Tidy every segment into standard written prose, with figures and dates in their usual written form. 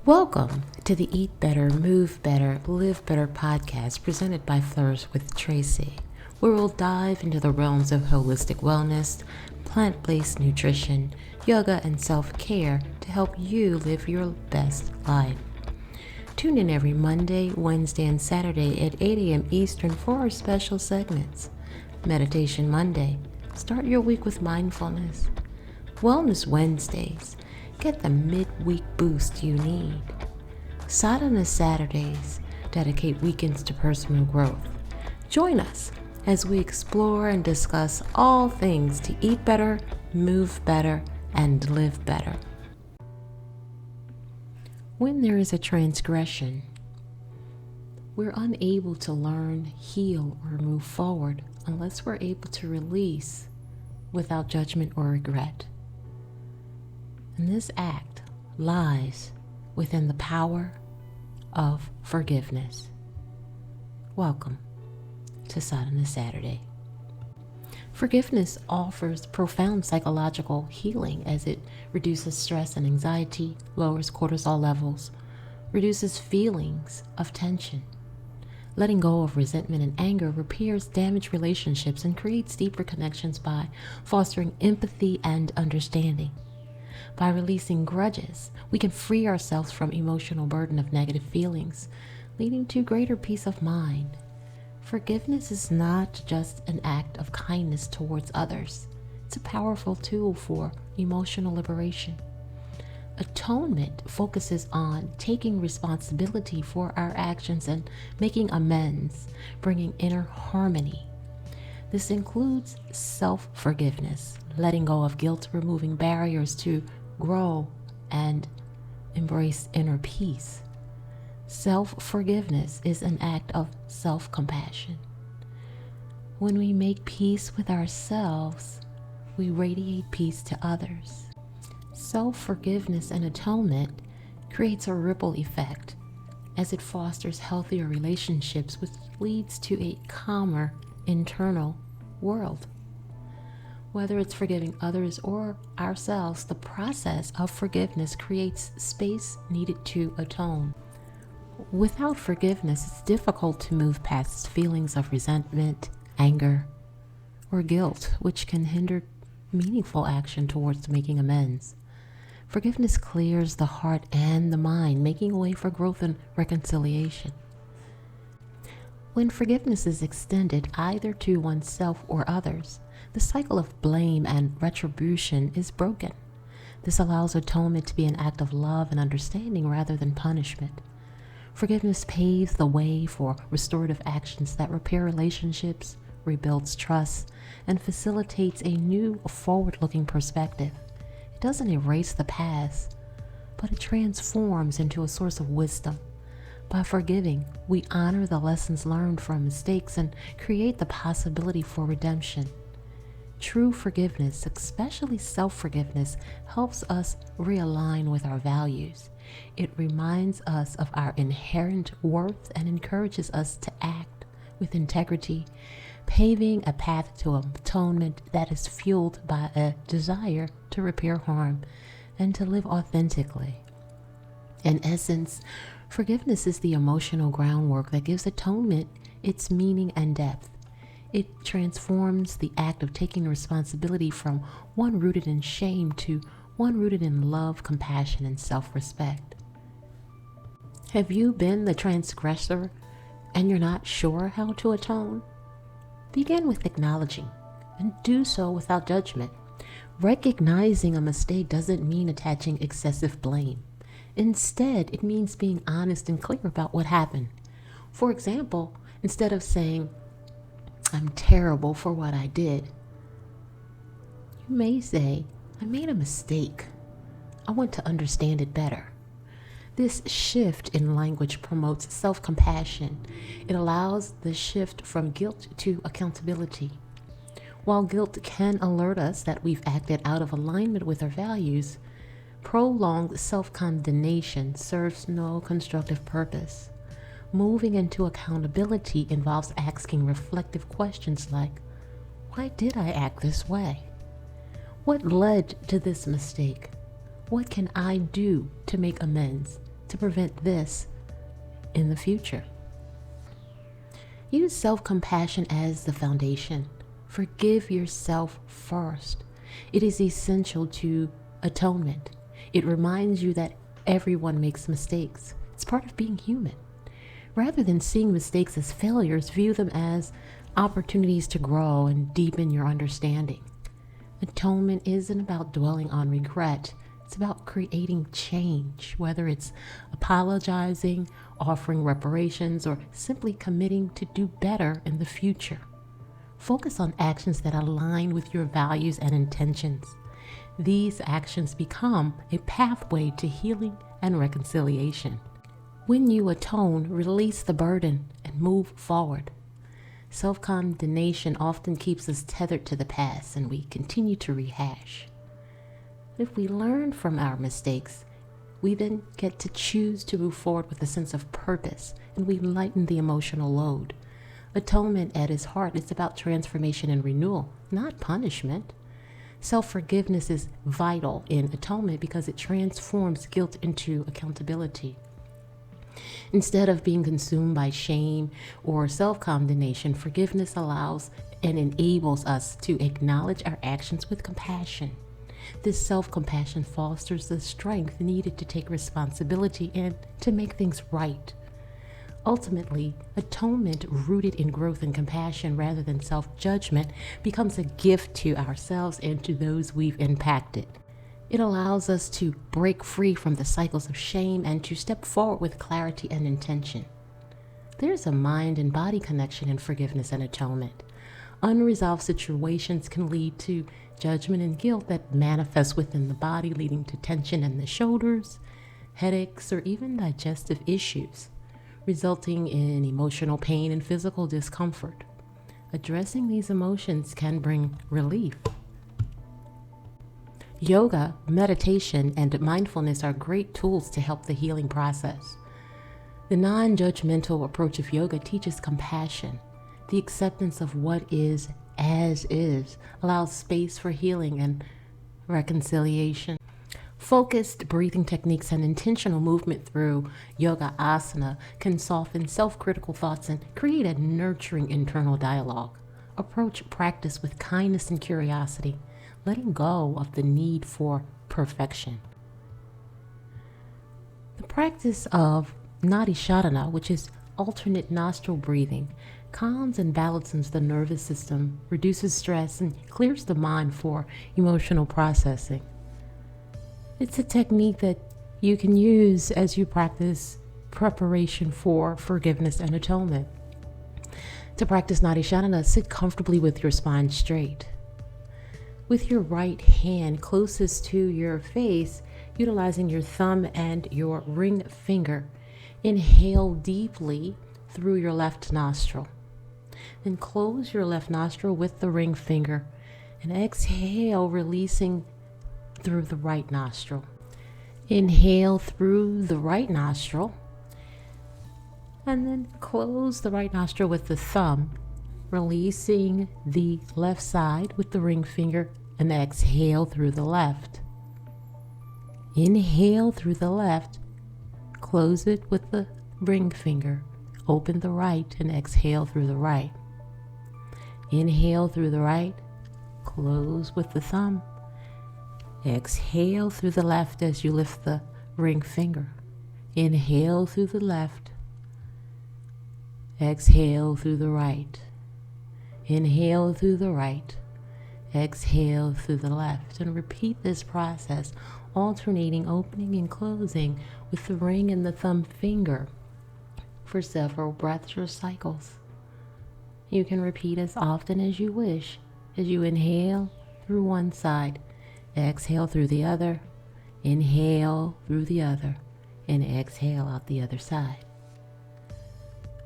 Welcome to the Eat Better, Move Better, Live Better podcast presented by Flourish with Tracy, where we'll dive into the realms of holistic wellness, plant-based nutrition, yoga, and self-care to help you live your best life. Tune in every Monday, Wednesday, and Saturday at 8 a.m. Eastern for our special segments. Meditation Monday. Start your week with mindfulness. Wellness Wednesdays. Get the midweek boost you need. Sadhana Saturdays. Dedicate weekends to personal growth. Join us as we explore and discuss all things to eat better, move better, and live better. When there is a transgression, we're unable to learn, heal, or move forward unless we're able to release without judgment or regret. And this act lies within the power of forgiveness. Welcome to Sadhana Saturday. Forgiveness offers profound psychological healing as it reduces stress and anxiety, lowers cortisol levels, reduces feelings of tension. Letting go of resentment and anger repairs damaged relationships and creates deeper connections by fostering empathy and understanding. By releasing grudges, we can free ourselves from emotional burden of negative feelings, leading to greater peace of mind. Forgiveness is not just an act of kindness towards others. It's a powerful tool for emotional liberation. Atonement focuses on taking responsibility for our actions and making amends, bringing inner harmony. This includes self-forgiveness, letting go of guilt, removing barriers to grow and embrace inner peace. Self-forgiveness is an act of self-compassion. When we make peace with ourselves, we radiate peace to others. Self-forgiveness and atonement creates a ripple effect as it fosters healthier relationships, which leads to a calmer internal world. Whether it's forgiving others or ourselves, the process of forgiveness creates space needed to atone. Without forgiveness, it's difficult to move past feelings of resentment, anger, or guilt, which can hinder meaningful action towards making amends. Forgiveness clears the heart and the mind, making way for growth and reconciliation. When forgiveness is extended either to oneself or others, the cycle of blame and retribution is broken. This allows atonement to be an act of love and understanding rather than punishment. Forgiveness paves the way for restorative actions that repair relationships, rebuilds trust, and facilitates a new forward-looking perspective. It doesn't erase the past, but it transforms into a source of wisdom. By forgiving, we honor the lessons learned from mistakes and create the possibility for redemption. True forgiveness, especially self-forgiveness, helps us realign with our values. It reminds us of our inherent worth and encourages us to act with integrity, paving a path to atonement that is fueled by a desire to repair harm and to live authentically. In essence, forgiveness is the emotional groundwork that gives atonement its meaning and depth. It transforms the act of taking responsibility from one rooted in shame to one rooted in love, compassion, and self-respect. Have you been the transgressor and you're not sure how to atone? Begin with acknowledging and do so without judgment. Recognizing a mistake doesn't mean attaching excessive blame. Instead, it means being honest and clear about what happened. For example, instead of saying, "I'm terrible for what I did," you may say, "I made a mistake. I want to understand it better." This shift in language promotes self-compassion. It allows the shift from guilt to accountability. While guilt can alert us that we've acted out of alignment with our values, prolonged self-condemnation serves no constructive purpose. Moving into accountability involves asking reflective questions like, why did I act this way? What led to this mistake? What can I do to make amends, to prevent this in the future. Use self-compassion as the foundation. Forgive yourself first. It is essential to atonement. It reminds you that everyone makes mistakes. It's part of being human. Rather than seeing mistakes as failures, view them as opportunities to grow and deepen your understanding. Atonement isn't about dwelling on regret. It's about creating change, whether it's apologizing, offering reparations, or simply committing to do better in the future. Focus on actions that align with your values and intentions. These actions become a pathway to healing and reconciliation. When you atone, release the burden and move forward. Self-condemnation often keeps us tethered to the past, and we continue to rehash. If we learn from our mistakes, we then get to choose to move forward with a sense of purpose, and we lighten the emotional load. Atonement at its heart is about transformation and renewal, not punishment. Self-forgiveness is vital in atonement because it transforms guilt into accountability. Instead of being consumed by shame or self-condemnation, forgiveness allows and enables us to acknowledge our actions with compassion. This self-compassion fosters the strength needed to take responsibility and to make things right. Ultimately, atonement rooted in growth and compassion rather than self-judgment becomes a gift to ourselves and to those we've impacted. It allows us to break free from the cycles of shame and to step forward with clarity and intention. There's a mind and body connection in forgiveness and atonement. Unresolved situations can lead to judgment and guilt that manifests within the body, leading to tension in the shoulders, headaches, or even digestive issues, resulting in emotional pain and physical discomfort. Addressing these emotions can bring relief. Yoga, meditation, and mindfulness are great tools to help the healing process. The non-judgmental approach of yoga teaches compassion. The acceptance of what is as is allows space for healing and reconciliation. Focused breathing techniques and intentional movement through yoga asana can soften self-critical thoughts and create a nurturing internal dialogue. Approach practice with kindness and curiosity, letting go of the need for perfection. The practice of nadi shodhana, which is alternate nostril breathing, calms and balances the nervous system, reduces stress, and clears the mind for emotional processing. It's a technique that you can use as you practice preparation for forgiveness and atonement. To practice nadi shodhana, sit comfortably with your spine straight. With your right hand closest to your face, utilizing your thumb and your ring finger, inhale deeply through your left nostril. Then close your left nostril with the ring finger and exhale, releasing through the right nostril. Inhale through the right nostril and then close the right nostril with the thumb, releasing the left side with the ring finger and exhale through the left. Inhale through the left, close it with the ring finger, open the right and exhale through the right. Inhale through the right, close with the thumb. Exhale through the left as you lift the ring finger. Inhale through the left. Exhale through the right. Inhale through the right. Exhale through the left. And repeat this process, alternating opening and closing with the ring and the thumb finger for several breaths or cycles. You can repeat as often as you wish as you inhale through one side, exhale through the other, inhale through the other, and exhale out the other side.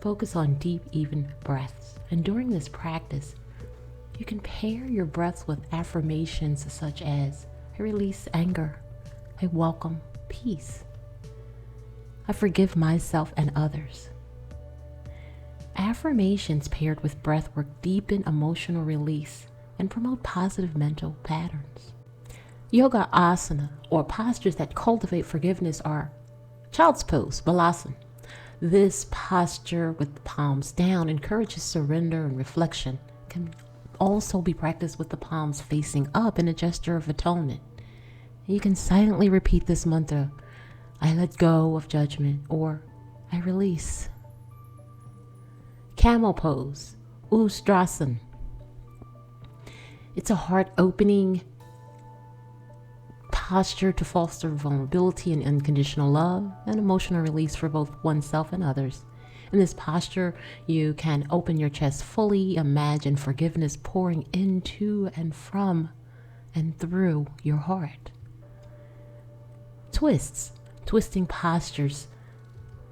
Focus on deep, even breaths. And during this practice, you can pair your breaths with affirmations such as, I release anger, I welcome peace, I forgive myself and others. Affirmations paired with breath work deepen emotional release and promote positive mental patterns. Yoga asana, or postures that cultivate forgiveness, are Child's pose, balasana. This posture with the palms down encourages surrender and reflection. Can also be practiced with the palms facing up in a gesture of atonement. You can silently repeat this mantra: I let go of judgment, or I release. Camel pose, Ustrasana. It's a heart-opening posture to foster vulnerability and unconditional love and emotional release for both oneself and others. In this posture, you can open your chest fully, imagine forgiveness pouring into and from and through your heart. Twists. Twisting postures,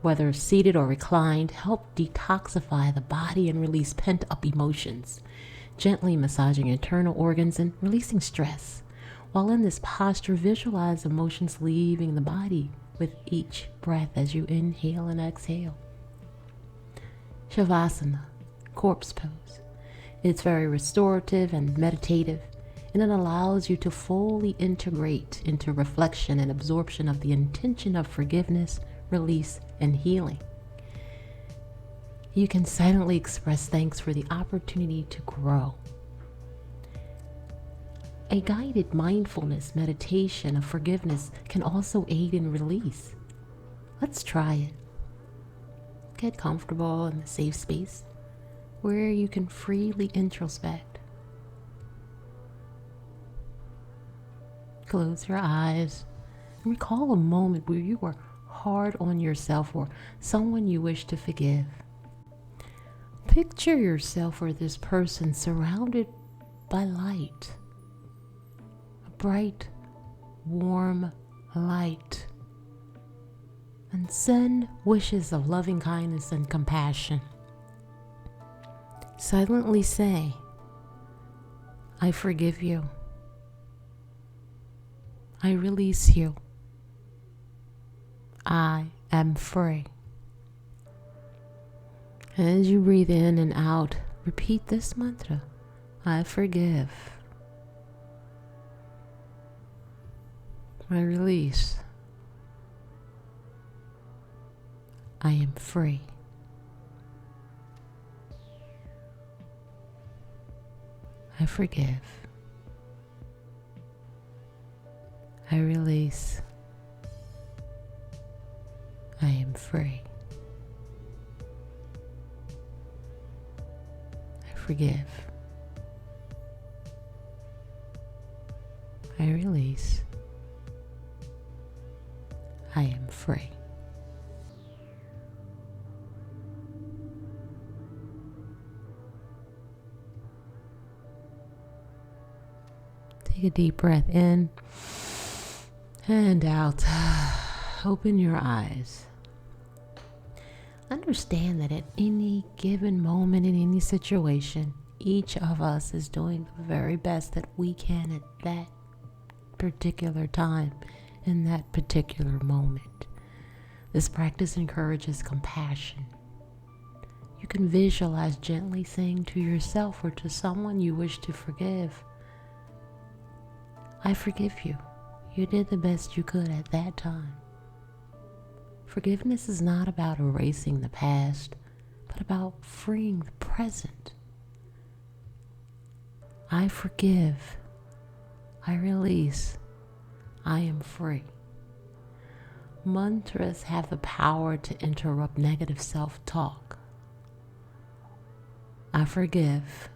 whether seated or reclined, help detoxify the body and release pent-up emotions, gently massaging internal organs and releasing stress. While in this posture, visualize emotions leaving the body with each breath as you inhale and exhale. Shavasana, corpse pose. It's very restorative and meditative, and it allows you to fully integrate into reflection and absorption of the intention of forgiveness, release, and healing. You can silently express thanks for the opportunity to grow. A guided mindfulness meditation of forgiveness can also aid in release. Let's try it. Get comfortable in a safe space where you can freely introspect. Close your eyes and recall a moment where you were hard on yourself or someone you wish to forgive. Picture yourself or this person surrounded by light. A bright, warm light. And send wishes of loving kindness and compassion. Silently say, I forgive you. I release you. I am free. As you breathe in and out, repeat this mantra: I forgive. I release. I am free. I forgive. I release. I am free. I forgive. I release. I am free. Take a deep breath in and out. Open your eyes. Understand that at any given moment in any situation, each of us is doing the very best that we can at that particular time, in that particular moment. This practice encourages compassion. You can visualize gently saying to yourself or to someone you wish to forgive, I forgive you. You did the best you could at that time. Forgiveness is not about erasing the past, but about freeing the present. I forgive. I release. I am free. Mantras have the power to interrupt negative self-talk. I forgive.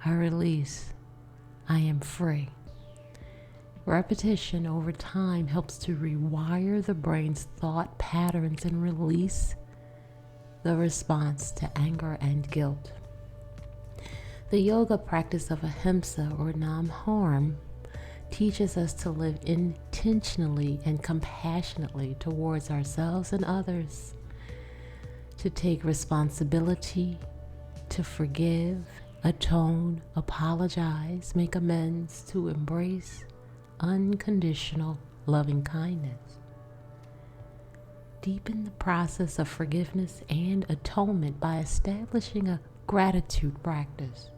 I release. I am free. Repetition over time helps to rewire the brain's thought patterns and release the response to anger and guilt. The yoga practice of ahimsa or non-harm teaches us to live intentionally and compassionately towards ourselves and others, to take responsibility, to forgive, atone, apologize, make amends, to embrace unconditional loving kindness. Deepen the process of forgiveness and atonement by establishing a gratitude practice.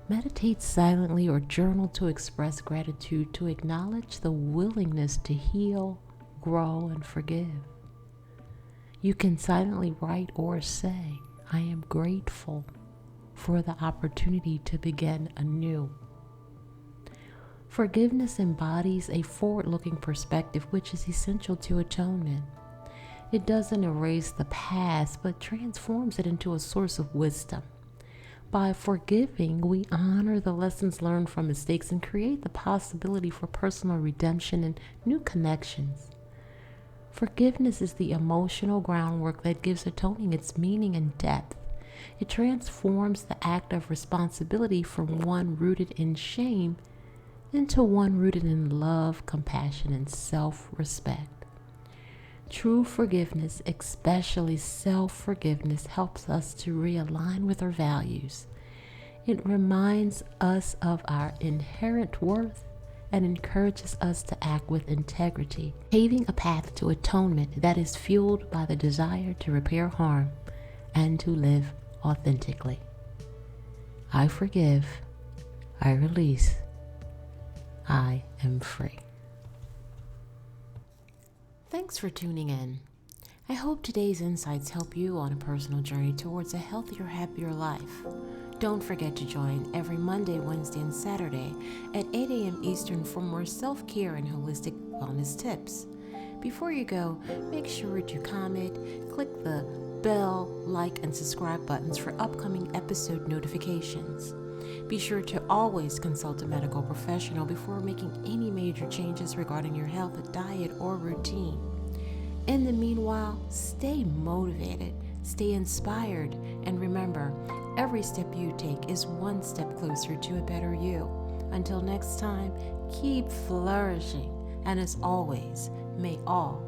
Meditate silently or journal to express gratitude, to acknowledge the willingness to heal, grow, and forgive. You can silently write or say, I am grateful for the opportunity to begin anew. Forgiveness embodies a forward-looking perspective which is essential to atonement. It doesn't erase the past, but transforms it into a source of wisdom. By forgiving, we honor the lessons learned from mistakes and create the possibility for personal redemption and new connections. Forgiveness is the emotional groundwork that gives atoning its meaning and depth. It transforms the act of responsibility from one rooted in shame into one rooted in love, compassion, and self-respect. True forgiveness, especially self-forgiveness, helps us to realign with our values. It reminds us of our inherent worth and encourages us to act with integrity, paving a path to atonement that is fueled by the desire to repair harm and to live authentically. I forgive, I release, I am free. Thanks for tuning in. I hope today's insights help you on a personal journey towards a healthier, happier life. Don't forget to join every Monday, Wednesday, and Saturday at 8 a.m. Eastern for more self-care and holistic wellness tips. Before you go, make sure to comment, click the bell, like, and subscribe buttons for upcoming episode notifications. Be sure to always consult a medical professional before making any major changes regarding your health, diet, or routine. In the meanwhile, stay motivated, stay inspired, and remember, every step you take is one step closer to a better you. Until next time, keep flourishing, and as always, may all